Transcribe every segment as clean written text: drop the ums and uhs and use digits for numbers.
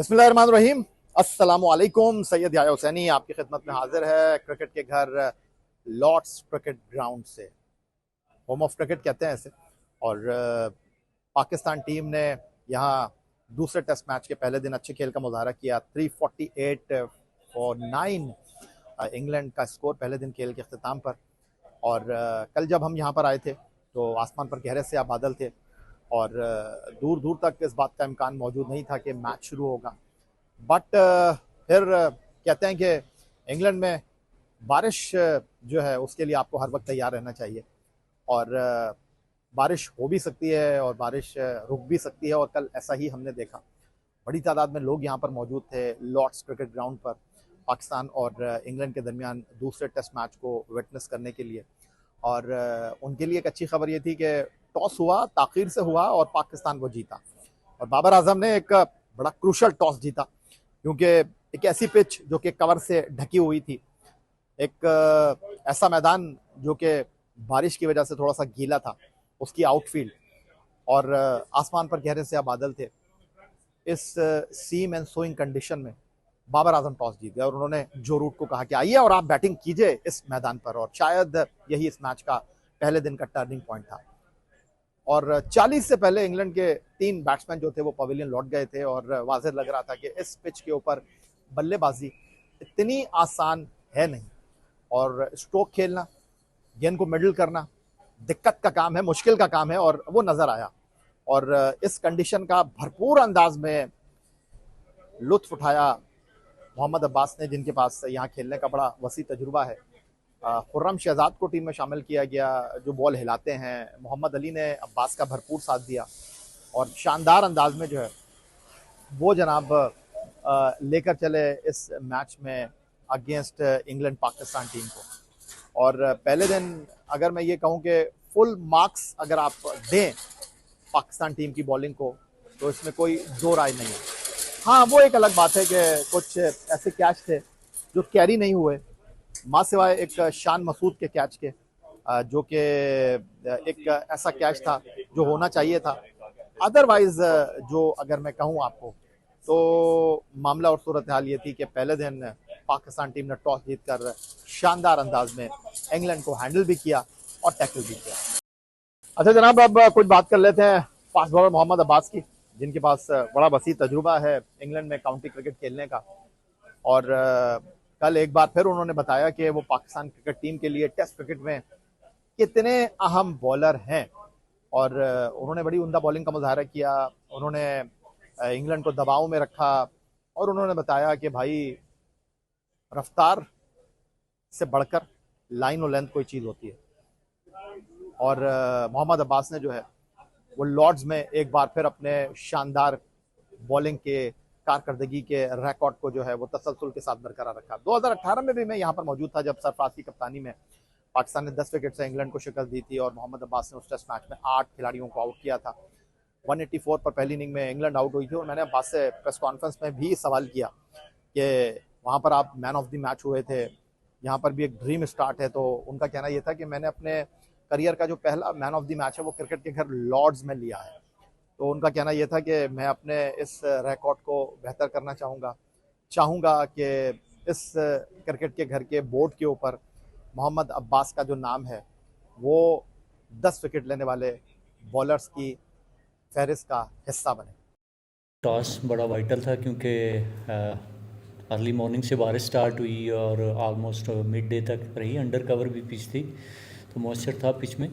बिस्मिल्लाहिर्रहमानिर्रहीम। अस्सलामुअलैकुम। सैयद याह्या हुसैनी आपकी खिदमत में हाजिर है क्रिकेट के घर लॉर्ड्स क्रिकेट ग्राउंड से। होम ऑफ क्रिकेट कहते हैं इसे। और पाकिस्तान टीम ने यहाँ दूसरे टेस्ट मैच के पहले दिन अच्छे खेल का मुजाहरा किया। 348 फॉर 9 इंग्लैंड का स्कोर पहले दिन खेल के अख्ताम पर। और कल जब हम यहाँ पर आए थे तो आसमान पर गहरे से बादल थे और दूर दूर तक इस बात का इम्कान मौजूद नहीं था कि मैच शुरू होगा। बट फिर कहते हैं कि इंग्लैंड में बारिश जो है उसके लिए आपको हर वक्त तैयार रहना चाहिए। और बारिश हो भी सकती है और बारिश रुक भी सकती है, और कल ऐसा ही हमने देखा। बड़ी तादाद में लोग यहाँ पर मौजूद थे लॉर्ड्स क्रिकेट ग्राउंड पर, पाकिस्तान और इंग्लैंड के दरमियान दूसरे टेस्ट मैच को विटनेस करने के लिए। और उनके लिए एक अच्छी खबर ये थी कि टॉस हुआ, ताखीर से हुआ और पाकिस्तान को जीता। और बाबर आजम ने एक बड़ा क्रूशल टॉस जीता, क्योंकि एक ऐसी पिच जो कि कवर से ढकी हुई थी, एक ऐसा मैदान जो कि बारिश की वजह से थोड़ा सा गीला था, उसकी आउटफील्ड, और आसमान पर गहरे से बादल थे। इस सीम एंड सोइंग कंडीशन में बाबर आजम टॉस जीत गए और उन्होंने जो रूट को कहा कि आइए और आप बैटिंग कीजिए इस मैदान पर। और शायद यही इस मैच का पहले दिन का टर्निंग पॉइंट था। और 40 से पहले इंग्लैंड के 3 बैट्समैन जो थे वो पवेलियन लौट गए थे, और वाज़ेह लग रहा था कि इस पिच के ऊपर बल्लेबाजी इतनी आसान है नहीं, और स्ट्रोक खेलना, गेंद को मिडल करना दिक्कत का काम है, मुश्किल का काम है, और वो नजर आया। और इस कंडीशन का भरपूर अंदाज में लुत्फ उठाया मोहम्मद अब्बास ने, जिनके पास यहाँ खेलने का बड़ा वसी तजुर्बा है। खुर्रम शहजाद को टीम में शामिल किया गया, जो बॉल हिलाते हैं। मोहम्मद अली ने अब्बास का भरपूर साथ दिया और शानदार अंदाज में जो है वो जनाब लेकर चले इस मैच में अगेंस्ट इंग्लैंड पाकिस्तान टीम को। और पहले दिन अगर मैं ये कहूँ कि फुल मार्क्स अगर आप दें पाकिस्तान टीम की बॉलिंग को, तो इसमें कोई दो राय नहीं है। हाँ, वो एक अलग बात है कि कुछ ऐसे कैच थे जो कैरी नहीं हुए, माँ सिवाय एक शान मसूद के कैच के, जो कि एक ऐसा कैच था जो होना चाहिए था। अदरवाइज जो अगर मैं कहूँ आपको, तो मामला और सूरत हाल ये थी कि पहले दिन पाकिस्तान टीम ने टॉस जीतकर शानदार अंदाज में इंग्लैंड को हैंडल भी किया और टैकल भी किया। अच्छा जनाब, अब कुछ बात कर लेते हैं फास्ट बॉलर मोहम्मद अब्बास की, जिनके पास बड़ा वसी तजुर्बा है इंग्लैंड में काउंटी क्रिकेट खेलने का। और कल एक बार फिर उन्होंने बताया कि वो पाकिस्तान क्रिकेट टीम के लिए टेस्ट क्रिकेट में कितने अहम बॉलर हैं। और उन्होंने बड़ी उम्दा बॉलिंग का मुजाहरा किया। उन्होंने इंग्लैंड को दबाव में रखा और उन्होंने बताया कि भाई, रफ्तार से बढ़कर लाइन और लेंथ कोई चीज़ होती है। और मोहम्मद अब्बास ने जो है वो लॉर्ड्स में एक बार फिर अपने शानदार बॉलिंग के कारकर्दगी के रिकॉर्ड को जो है वो तसलसल के साथ बरकरार रखा। 2018 में भी मैं यहाँ पर मौजूद था, जब सरफराज की कप्तानी में पाकिस्तान ने 10 विकेट से इंग्लैंड को शिकस्त दी थी और मोहम्मद अब्बास ने उस टेस्ट मैच में 8 खिलाड़ियों को आउट किया था। 184 पर पहली इनिंग में इंग्लैंड आउट हुई थी। और मैंने अब्बास से प्रेस कॉन्फ्रेंस में भी सवाल किया कि वहाँ पर आप मैन ऑफ द मैच हुए थे, यहाँ पर भी एक ड्रीम स्टार्ट है। तो उनका कहना यह था कि मैंने अपने करियर का जो पहला मैन ऑफ द मैच है वो क्रिकेट के घर लॉर्ड्स में लिया है। तो उनका कहना यह था कि मैं अपने इस रिकॉर्ड को बेहतर करना चाहूँगा कि इस क्रिकेट के घर के बोर्ड के ऊपर मोहम्मद अब्बास का जो नाम है वो 10 विकेट लेने वाले बॉलर्स की फहरिस्त का हिस्सा बने। टॉस बड़ा वाइटल था क्योंकि अर्ली मॉर्निंग से बारिश स्टार्ट हुई और ऑलमोस्ट मिड डे तक रही। अंडर कवर भी पिच थी तो मॉइस्चर था पिच में।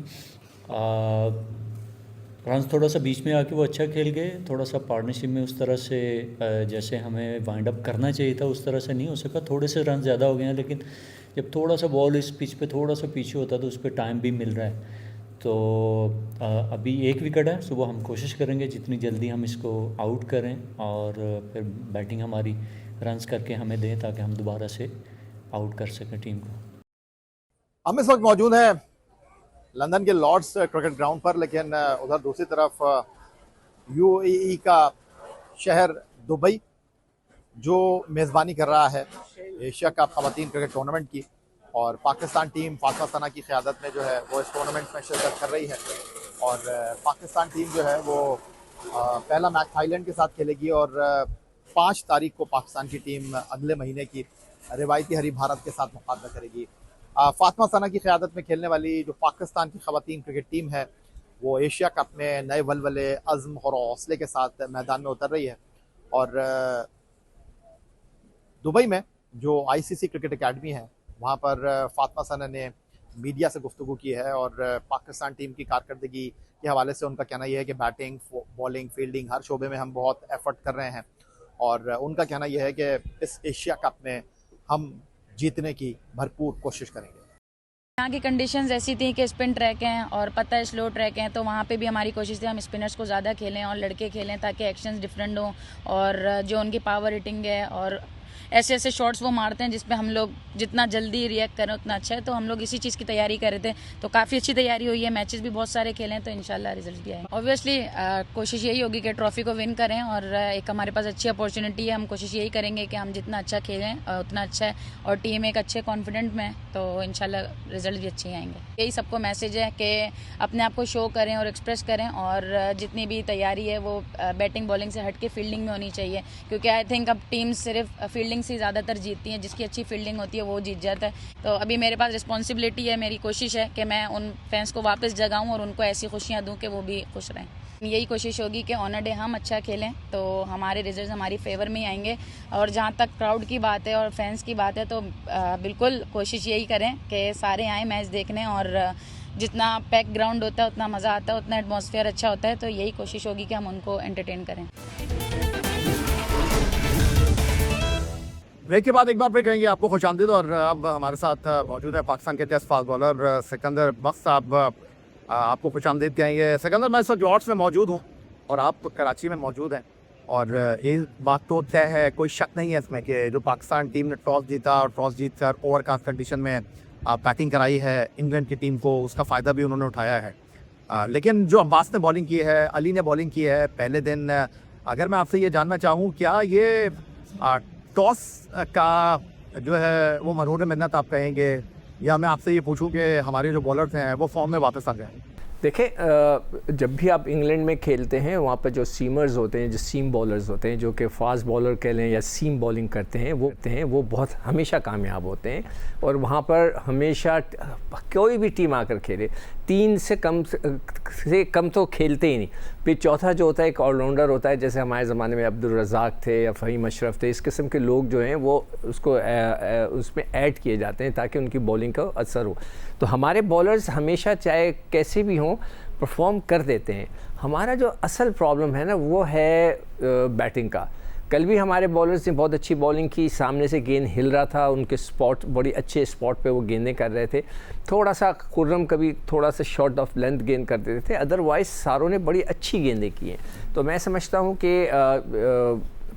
रन्स थोड़ा सा बीच में आके वो अच्छा खेल गए। थोड़ा सा पार्टनरशिप में उस तरह से जैसे हमें वाइंड अप करना चाहिए था उस तरह से नहीं हो सका। थोड़े से रन ज़्यादा हो गए हैं, लेकिन जब थोड़ा सा बॉल इस पिच पे थोड़ा सा पीछे होता तो उस पर टाइम भी मिल रहा है। तो अभी 1 विकेट है। सुबह हम कोशिश करेंगे जितनी जल्दी हम इसको आउट करें और फिर बैटिंग हमारी रन्स करके हमें दें ताकि हम दोबारा से आउट कर सकें टीम को। हम इस वक्त मौजूद हैं लंदन के लॉर्ड्स क्रिकेट ग्राउंड पर, लेकिन उधर दूसरी तरफ यूएई का शहर दुबई जो मेज़बानी कर रहा है एशिया कप ख़वातीन क्रिकेट टूर्नामेंट की। और पाकिस्तान टीम फातिमा सना की क़यादत में जो है वो इस टूर्नामेंट में शिरकत कर रही है। और पाकिस्तान टीम जो है वो पहला मैच थाईलैंड के साथ खेलेगी और 5 तारीख को पाकिस्तान की टीम अगले महीने की रिवायती हरी भारत के साथ मुकाबला करेगी। फातिमा सना की क़यादत में खेलने वाली जो पाकिस्तान की ख़वातीन क्रिकेट टीम है वो एशिया कप में नए वलवले, अज़्म और हौसले के साथ मैदान में उतर रही है। और दुबई में जो आईसीसी क्रिकेट एकेडमी है वहाँ पर फातिमा सना ने मीडिया से गुफ्तगू की है और पाकिस्तान टीम की कारकर्दगी के हवाले से उनका कहना यह है कि बैटिंग, बॉलिंग, फील्डिंग हर शोबे में हम बहुत एफर्ट कर रहे हैं और उनका कहना यह है कि इस एशिया कप में हम जीतने की भरपूर कोशिश करेंगे। यहाँ की कंडीशंस ऐसी थी कि स्पिन ट्रैक हैं और पता है स्लो ट्रैक हैं, तो वहाँ पे भी हमारी कोशिश थी हम स्पिनर्स को ज़्यादा खेलें और लड़के खेलें ताकि एक्शंस डिफरेंट हों और जो उनकी पावर हिटिंग है और ऐसे ऐसे शॉट्स वो मारते हैं जिसपे हम लोग जितना जल्दी रिएक्ट करें उतना अच्छा है। तो हम लोग इसी चीज़ की तैयारी कर रहे थे, तो काफ़ी अच्छी तैयारी हुई है, मैचेस भी बहुत सारे खेले हैं, तो इंशाल्लाह रिजल्ट भी आएंगे। ऑब्वियसली कोशिश यही होगी कि ट्रॉफी को विन करें और एक हमारे पास अच्छी अपॉर्चुनिटी है, हम कोशिश यही करेंगे कि हम जितना अच्छा खेलें उतना अच्छा है और टीम एक अच्छे कॉन्फिडेंट में, तो इंशाल्लाह रिजल्ट भी अच्छे ही आएंगे। यही सबको मैसेज है कि अपने आप को शो करें और एक्सप्रेस करें और जितनी भी तैयारी है वो बैटिंग बॉलिंग से हट के फील्डिंग में होनी चाहिए, क्योंकि आई थिंक अब टीम सिर्फ फील्डिंग से ज़्यादातर जीतती हैं, जिसकी अच्छी फील्डिंग होती है वो जीत जाता है। तो अभी मेरे पास रिस्पॉन्सिबिलिटी है, मेरी कोशिश है कि मैं उन फैंस को वापस जगाऊं और उनको ऐसी खुशियां दूं कि वो भी खुश रहें। यही कोशिश होगी कि ऑन अ डे हम अच्छा खेलें तो हमारे रिजल्ट्स हमारी फेवर में ही आएंगे। और जहाँ तक क्राउड की बात है और फैंस की बात है तो बिल्कुल कोशिश यही करें कि सारे आएँ मैच देखने और जितना पैक ग्राउंड होता है उतना मज़ा आता है, उतना एटमॉस्फेयर अच्छा होता है, तो यही कोशिश होगी कि हम उनको एंटरटेन करें। ब्रेक के बाद एक बार फिर कहेंगे आपको खुशामदीद। और अब हमारे साथ मौजूद है पाकिस्तान के टेस्ट फास्ट बॉलर सिकंदर बख्श साहब, आपको खुशामदीद कहेंगे। सिकंदर, मैं इस वक्त जॉर्ड्स में मौजूद हूँ और आप कराची में मौजूद हैं और एक बात तो तय है, कोई शक नहीं है इसमें कि जो पाकिस्तान टीम ने टॉस जीता और टॉस जीत कर ओवरकास्ट कंडीशन में बैटिंग कराई है इंग्लैंड की टीम को, उसका फ़ायदा भी उन्होंने उठाया है। लेकिन जो अब्बास ने बॉलिंग की है, अली ने बॉलिंग की है पहले दिन, अगर मैं आपसे ये जानना चाहूँ क्या ये टॉस का जो है वो मरहून मिन्नत आप कहेंगे, या मैं आपसे ये पूछूं कि हमारे जो बॉलर्स हैं वो फॉर्म में वापस आ गए? देखें, जब भी आप इंग्लैंड में खेलते हैं वहाँ पर जो सीमर्स होते हैं, जो सीम बॉलर्स होते हैं, जो कि फास्ट बॉलर कह लें या सीम बॉलिंग करते हैं, वो बहुत हमेशा कामयाब होते हैं। और वहाँ पर हमेशा कोई भी टीम आकर खेले 3 से कम तो खेलते ही नहीं। फिर चौथा जो होता है एक ऑलराउंडर होता है, जैसे हमारे ज़माने में अब्दुल रज़ाक थे या फ़हीम अशरफ थे, इस किस्म के लोग जो हैं वो उसको उसमें ऐड किए जाते हैं ताकि उनकी बॉलिंग का असर हो। तो हमारे बॉलर्स हमेशा चाहे कैसे भी हों परफॉर्म कर देते हैं। हमारा जो असल प्रॉब्लम है ना वो है बैटिंग का। कल भी हमारे बॉलर्स ने बहुत अच्छी बॉलिंग की, सामने से गेंद हिल रहा था, उनके स्पॉट बड़ी अच्छे स्पॉट पे वो गेंदें कर रहे थे। थोड़ा सा खुर्रम कभी थोड़ा सा शॉर्ट ऑफ लेंथ गेंद कर देते थे, अदरवाइज़ सारों ने बड़ी अच्छी गेंदें की हैं। तो मैं समझता हूँ कि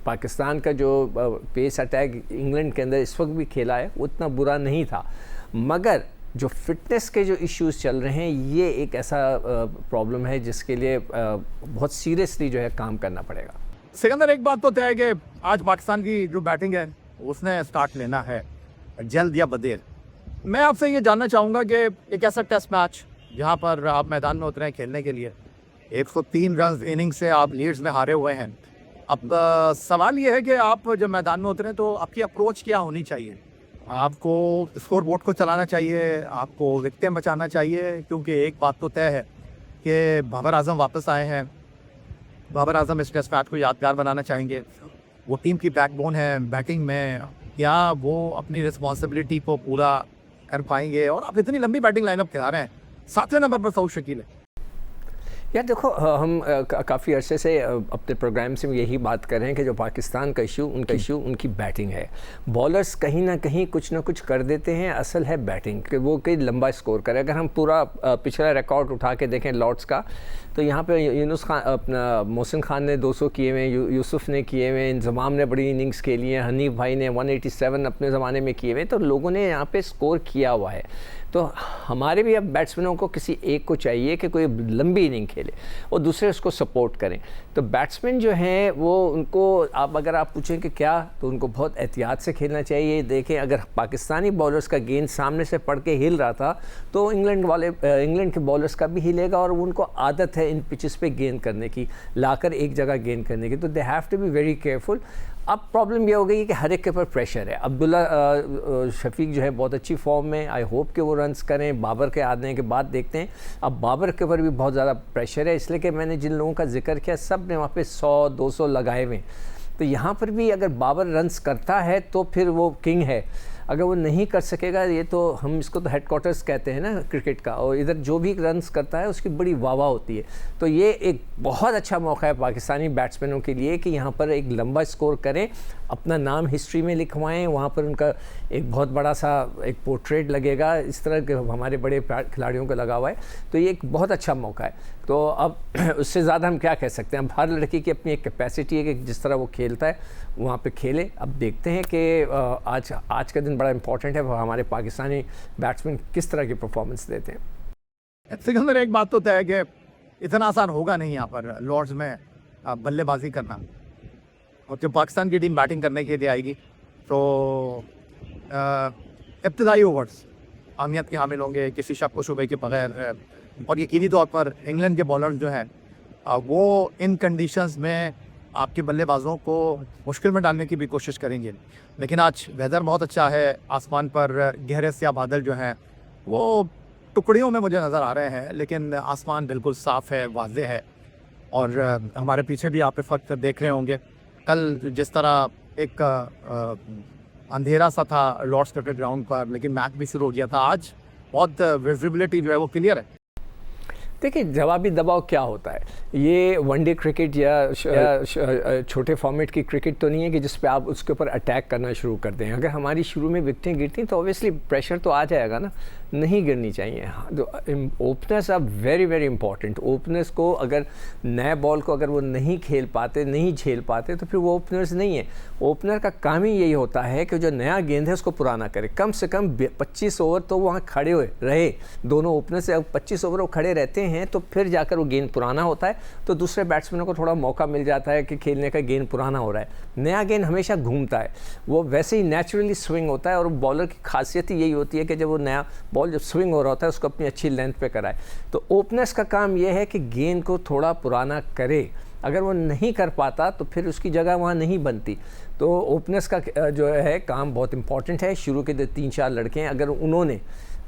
पाकिस्तान का जो पेस अटैक इंग्लैंड के अंदर इस वक्त भी खेला है उतना बुरा नहीं था, मगर जो फिटनेस के जो इश्यूज़ चल रहे हैं ये एक ऐसा प्रॉब्लम है जिसके लिए बहुत सीरियसली जो है काम करना पड़ेगा। सिकंदर, एक बात तो तय है कि आज पाकिस्तान की जो बैटिंग है उसने स्टार्ट लेना है जल्द या बदेर। मैं आपसे ये जानना चाहूँगा कि एक ऐसा टेस्ट मैच जहाँ पर आप मैदान में उतरे हैं खेलने के लिए, 103 रन इनिंग से आप लीड्स में हारे हुए हैं। अब सवाल ये है कि आप जब मैदान में उतरें तो आपकी अप्रोच क्या होनी चाहिए? आपको स्कोर बोर्ड को चलाना चाहिए, आपको विकेटें बचाना चाहिए, क्योंकि एक बात तो तय है कि बाबर आजम वापस आए हैं। बाबर आजम इस टेस्ट मैच को यादगार बनाना चाहेंगे। वो टीम की बैकबोन है बैटिंग में, क्या वो अपनी रिस्पॉन्सिबिलिटी को पूरा कर पाएंगे? और आप इतनी लंबी बैटिंग लाइनअप खिला रहे हैं, 7वें नंबर पर सऊद शकील है। यार देखो, हम काफ़ी अरसे से अपने प्रोग्राम से यही बात कर रहे हैं कि जो पाकिस्तान का इशू उनकी बैटिंग है। बॉलर्स कहीं ना कहीं कुछ ना कुछ कर देते हैं, असल है बैटिंग कि वो कहीं लंबा स्कोर करे। अगर हम पूरा पिछला रिकॉर्ड उठा के देखें लॉर्ड्स का, तो यहाँ पे यूनुस खान, अपना मोहसिन खान ने 200 किए हुए, यूसुफ ने किए हुए, इंजमाम ने बड़ी इनिंग्स के लिए, हनीफ भाई ने 187 अपने ज़माने में किए हुए, तो लोगों ने यहाँ पे स्कोर किया हुआ है। तो हमारे भी अब बैट्समैनों को किसी एक को चाहिए कि कोई लंबी इनिंग खेले। खेले और दूसरे उसको सपोर्ट करें। तो बैट्समैन जो हैं वो उनको अगर आप पूछें कि क्या, तो उनको बहुत एहतियात से खेलना चाहिए। देखें, अगर पाकिस्तानी बॉलर्स का गेंद सामने से पड़ के हिल रहा था तो इंग्लैंड के बॉलर्स का भी हिलेगा, और उनको आदत है इन पिचेस पे गेंद करने की, लाकर एक जगह गेंद करने की, तो they have to be very careful. अब प्रॉब्लम ये हो गई कि हर एक के ऊपर प्रेशर है। अब्दुल्ला शफीक जो है बहुत अच्छी फॉर्म में, आई होप कि वो रन्स करें। बाबर के आने के बाद देखते हैं। अब बाबर के ऊपर भी बहुत ज़्यादा प्रेशर है, इसलिए कि मैंने जिन लोगों का जिक्र किया सब ने वहाँ पे 100-200 लगाए हुए। तो यहाँ पर भी अगर बाबर रन्स करता है तो फिर वो किंग है, अगर वो नहीं कर सकेगा, ये तो हम इसको तो हेडक्वार्टर्स कहते हैं ना क्रिकेट का, और इधर जो भी रन्स करता है उसकी बड़ी वाह होती है। तो ये एक बहुत अच्छा मौका है पाकिस्तानी बैट्समैनों के लिए कि यहाँ पर एक लंबा स्कोर करें, अपना नाम हिस्ट्री में लिखवाएं, वहाँ पर उनका एक बहुत बड़ा सा एक पोर्ट्रेट लगेगा, इस तरह के हमारे बड़े खिलाड़ियों को लगा हुआ है। तो ये एक बहुत अच्छा मौका है। तो अब उससे ज़्यादा हम क्या कह सकते हैं। अब हर लड़के की अपनी एक कैपेसिटी है कि जिस तरह वो खेलता है वहाँ पे खेले। अब देखते हैं कि आज का दिन बड़ा इंपॉर्टेंट है, हमारे पाकिस्तानी बैट्समैन किस तरह की परफॉर्मेंस देते हैं। सिकंदर, एक बात तो तय है कि इतना आसान होगा नहीं यहाँ पर लॉर्ड्स में बल्लेबाजी करना, और जब पाकिस्तान की टीम बैटिंग करने के लिए आएगी तो इब्तदाई ओवर्स अहमियत के हामिल होंगे किसी शक व शुबे के बगैर। और यकीनी तौर पर इंग्लैंड के बॉलर्स जो हैं वो इन कंडीशंस में आपके बल्लेबाजों को मुश्किल में डालने की भी कोशिश करेंगे। लेकिन आज वेदर बहुत अच्छा है, आसमान पर गहरे स्याह बादल जो हैं वो टुकड़ियों में मुझे नज़र आ रहे हैं, लेकिन आसमान बिल्कुल साफ़ है, वाज़ेह है। और हमारे पीछे भी आप इस वक्त देख रहे होंगे, कल जिस तरह एक अंधेरा सा था लॉर्ड्स क्रिकेट ग्राउंड पर, लेकिन मैच भी शुरू हो गया था, आज बहुत विजिबिलिटी जो है वो क्लियर है। देखिए, जवाबी दबाव क्या होता है, ये वनडे क्रिकेट या छोटे फॉर्मेट की क्रिकेट तो नहीं है कि जिस पे आप उसके ऊपर अटैक करना शुरू कर दें। अगर हमारी शुरू में विकेटें गिरती तो ऑब्वियसली प्रेशर तो आ जाएगा ना, नहीं गिरनी चाहिए। तो openers are very very important. Openers को अगर नए बॉल को अगर वो नहीं खेल पाते, नहीं झेल पाते, तो फिर वो ओपनर्स नहीं है। ओपनर का काम ही यही होता है कि जो नया गेंद है उसको पुराना करे। कम से कम 25 ओवर तो वहाँ खड़े हुए रहे, दोनों ओपनर से 25 ओवर वो खड़े रहते हैं, तो फिर जाकर वो गेंद पुराना होता है, तो दूसरे बैट्समैनों को थोड़ा मौका मिल जाता है कि खेलने का गेंद पुराना हो रहा है। नया गेंद हमेशा घूमता है, वो वैसे ही नेचुरली स्विंग होता है, और बॉलर की खासियत ही यही होती है कि जब वो नया बॉल जब स्विंग हो रहा होता है उसको अपनी अच्छी लेंथ पे कराए। तो ओपनर्स का काम यह है कि गेंद को थोड़ा पुराना करे। अगर वो नहीं कर पाता तो फिर उसकी जगह वहाँ नहीं बनती। तो ओपनर्स का जो है काम बहुत इंपॉर्टेंट है। शुरू के 3-4 लड़के हैं, अगर उन्होंने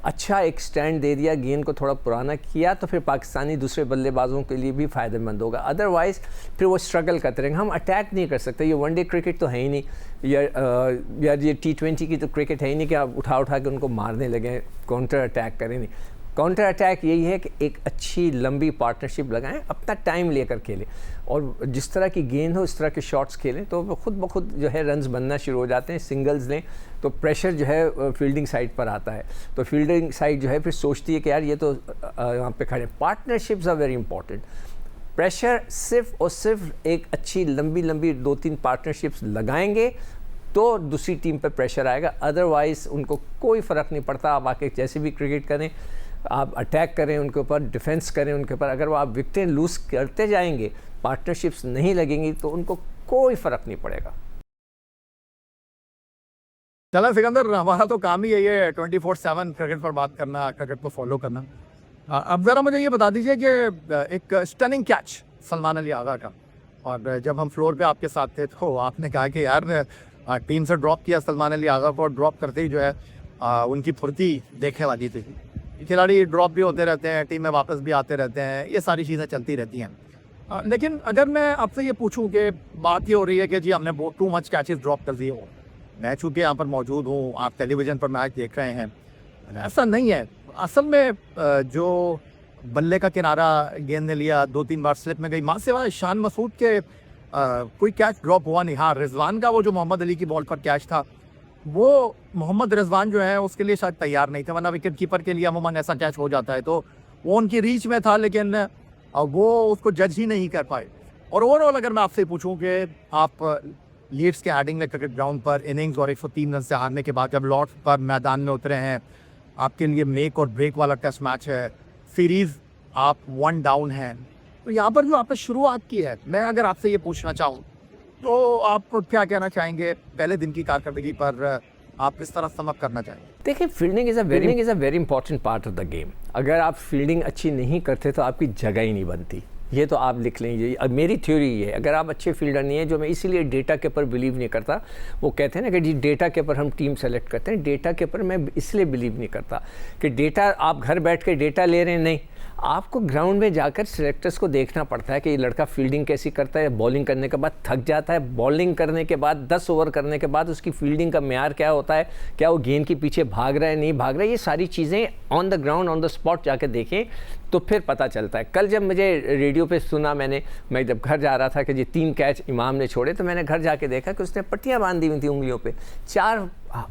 अच्छा एक स्टैंड दे दिया, गेंद को थोड़ा पुराना किया, तो फिर पाकिस्तानी दूसरे बल्लेबाजों के लिए भी फ़ायदेमंद होगा। अदरवाइज़ फिर वो स्ट्रगल करते रहेंगे। हम अटैक नहीं कर सकते, ये वनडे क्रिकेट तो है ही नहीं, या ये T20 की तो क्रिकेट है ही नहीं कि आप उठा के उनको मारने लगें, काउंटर अटैक करें। नहीं, काउंटर अटैक यही है कि एक अच्छी लंबी पार्टनरशिप लगाएं, अपना टाइम लेकर खेलें, और जिस तरह की गेंद हो इस तरह के शॉट्स खेलें, तो खुद ब खुद जो है रन्स बनना शुरू हो जाते हैं। सिंगल्स लें तो प्रेशर जो है फील्डिंग साइड पर आता है, तो फील्डिंग साइड जो है फिर सोचती है कि यार ये तो यहाँ पे खड़े। Partnerships are very important. Pressure सिर्फ और सिर्फ एक अच्छी लंबी 2-3 पार्टनरशिप्स लगाएंगे तो दूसरी टीम पर प्रेशर आएगा। अदरवाइज़ उनको कोई फ़र्क नहीं पड़ता, आप आके जैसे भी क्रिकेट करें, आप अटैक करें उनके ऊपर, डिफेंस करें उनके ऊपर, अगर वो आप विकेटें लूज़ करते जाएंगे, पार्टनरशिप्स नहीं लगेंगी, तो उनको कोई फ़र्क नहीं पड़ेगा। चला सिकंदर, हमारा तो काम ही यही है 24/7 क्रिकेट पर बात करना, क्रिकेट को फॉलो करना। अब ज़रा मुझे ये बता दीजिए कि एक स्टनिंग कैच सलमान अली आगा का, और जब हम फ्लोर पे आपके साथ थे तो आपने कहा कि यार टीम से ड्रॉप किया सलमान अली आगा को, ड्रॉप करते ही जो है उनकी फुर्ती देखने वाली थी। खिलाड़ी ड्रॉप भी होते रहते हैं, टीम में वापस भी आते रहते हैं, ये सारी चीज़ें चलती रहती हैं। लेकिन अगर मैं आपसे ये पूछूं कि बात ये हो रही है कि जी हमने बहुत टू मच कैचेस ड्रॉप कर दिए हो, मैं चूँकि यहाँ पर मौजूद हूँ, आप टेलीविज़न पर मैच देख रहे हैं, ऐसा नहीं है। असल में जो बल्ले का किनारा गेंद ने लिया, 2-3 बार स्लिप में गई, मां सिवाय शान मसूद के कोई कैच ड्रॉप हुआ नहीं। हाँ, रिजवान का वो जो मोहम्मद अली की बॉल पर कैच था, वो मोहम्मद रिजवान जो है उसके लिए शायद तैयार नहीं थे, वरना विकेट कीपर के लिए अमूमन ऐसा कैच हो जाता है, तो वो उनकी रीच में था, लेकिन वो उसको जज ही नहीं कर पाए। और ओवरऑल अगर मैं आपसे पूछूं कि आप लीड्स के हेडिंग क्रिकेट ग्राउंड पर इनिंग्स और 103 रन से हारने के बाद जब लॉर्ड्स पर मैदान में उतरे हैं, आपके लिए मेक और ब्रेक वाला टेस्ट मैच है, सीरीज़ आप 1 डाउन हैं, तो यहाँ पर जो आपने शुरुआत की है, मैं अगर आपसे ये पूछना चाहूँ तो आप क्या कहना चाहेंगे पहले दिन की कारकर्दगी पर, आप किस तरह समअप करना चाहेंगे? देखिए, fielding is a very important part of the game. अगर आप फील्डिंग अच्छी नहीं करते तो आपकी जगह ही नहीं बनती। ये तो आप लिख लेंगे। अब मेरी थ्योरी ये है, अगर आप अच्छे फील्डर नहीं है, जो मैं इसीलिए डेटा के ऊपर बिलीव नहीं करता। वो कहते हैं ना कि जी डेटा के ऊपर हम टीम सेलेक्ट करते हैं, डेटा के ऊपर मैं इसलिए बिलीव नहीं करता कि डेटा आप घर बैठ के डेटा ले रहे हैं, नहीं। आपको ग्राउंड में जाकर सिलेक्टर्स को देखना पड़ता है कि ये लड़का फील्डिंग कैसी करता है, बॉलिंग करने के बाद थक जाता है, बॉलिंग करने के बाद 10 ओवर करने के बाद उसकी फील्डिंग का म्यार क्या होता है, क्या वो गेंद के पीछे भाग रहा है, नहीं भाग रहा है, ये सारी चीज़ें on the ground on the spot जाके देखें तो फिर पता चलता है। कल जब मुझे रेडियो पे सुना, मैं जब घर जा रहा था कि जी 3 कैच इमाम ने छोड़े, तो मैंने घर जाके देखा कि उसने पट्टियाँ बांधी हुई थी उंगलियों पे, 4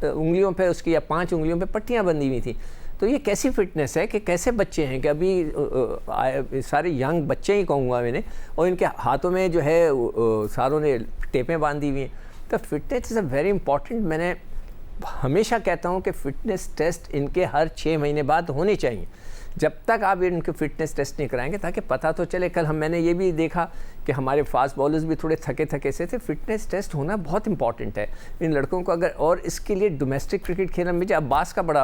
उंगलियों पे उसकी या 5 उंगलियों पे पट्टियाँ बंधी हुई थी। तो ये कैसी फिटनेस है कि कैसे बच्चे हैं कि अभी सारे यंग बच्चे ही कहूँगा मैंने, और इनके हाथों में जो है सारों ने टेपें बांधी हुई हैं। तो fitness is a very important. मैंने हमेशा कहता हूँ कि फ़िटनेस टेस्ट इनके हर 6 महीने बाद होने चाहिए। जब तक आप इनके फ़िटनेस टेस्ट नहीं कराएंगे ताकि पता तो चले। कल मैंने ये भी देखा कि हमारे फास्ट बॉलर्स भी थोड़े थके थके से थे। फिटनेस टेस्ट होना बहुत इंपॉर्टेंट है इन लड़कों को। अगर और इसके लिए डोमेस्टिक क्रिकेट खेलना, मुझे अब्बास का बड़ा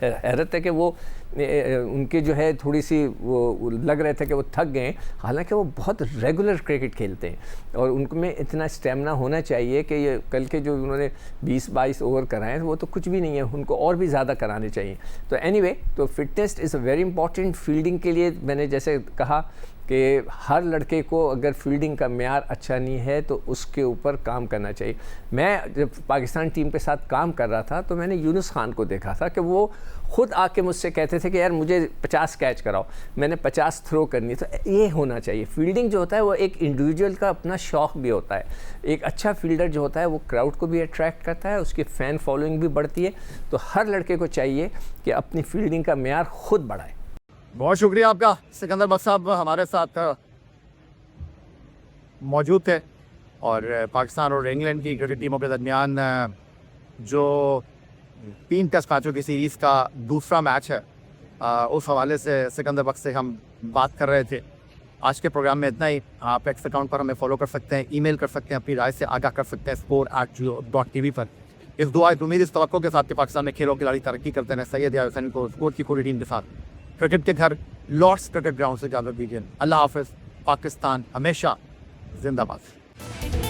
हैरत है कि वो उनके जो है थोड़ी सी वो लग रहे थे कि वो थक गए, हालांकि वो बहुत रेगुलर क्रिकेट खेलते हैं और उनमें इतना स्टेमिना होना चाहिए कि ये कल के जो उन्होंने 20-22 ओवर कराए वो तो कुछ भी नहीं है, उनको और भी ज़्यादा कराने चाहिए। तो एनीवे, तो fitness is a very important. Fielding के लिए मैंने जैसे कहा कि हर लड़के को अगर फील्डिंग का म्यार अच्छा नहीं है तो उसके ऊपर काम करना चाहिए। मैं जब पाकिस्तान टीम के साथ काम कर रहा था तो मैंने यूनुस खान को देखा था कि वो खुद आके मुझसे कहते थे कि यार मुझे 50 कैच कराओ, मैंने 50 थ्रो करनी। तो ये होना चाहिए। फील्डिंग जो होता है वो एक इंडिविजुअल का अपना शौक़ भी होता है। एक अच्छा फील्डर जो होता है वो क्राउड को भी अट्रैक्ट करता है, उसकी फ़ैन फॉलोइंग भी बढ़ती है। तो हर लड़के को चाहिए कि अपनी फील्डिंग का म्यार खुद बढ़ाए। बहुत शुक्रिया आपका। सिकंदर बख्श साहब हमारे साथ मौजूद थे और पाकिस्तान और इंग्लैंड की क्रिकेट टीमों के दरमियान जो 3 टेस्ट मैचों की सीरीज़ का दूसरा मैच है, उस हवाले से सिकंदर बख्श से हम बात कर रहे थे। आज के प्रोग्राम में इतना ही। आप एक्स अकाउंट पर हमें फॉलो कर सकते हैं, ईमेल कर सकते हैं, अपनी राय से आगाह कर सकते हैं score@jio.tv पर। इस दुआ उम्मीद इस तवक्को के साथ कि पाकिस्तान में खेलों खिलाड़ी तरक्की करते हैं। सैयद याहिया हुसैनी को स्कोर की पूरी टीम के साथ क्रिकेट के घर लॉर्ड्स क्रिकेट ग्राउंड से इजाज़त दीजिए। अल्लाह हाफ़िज़। पाकिस्तान हमेशा जिंदाबाद।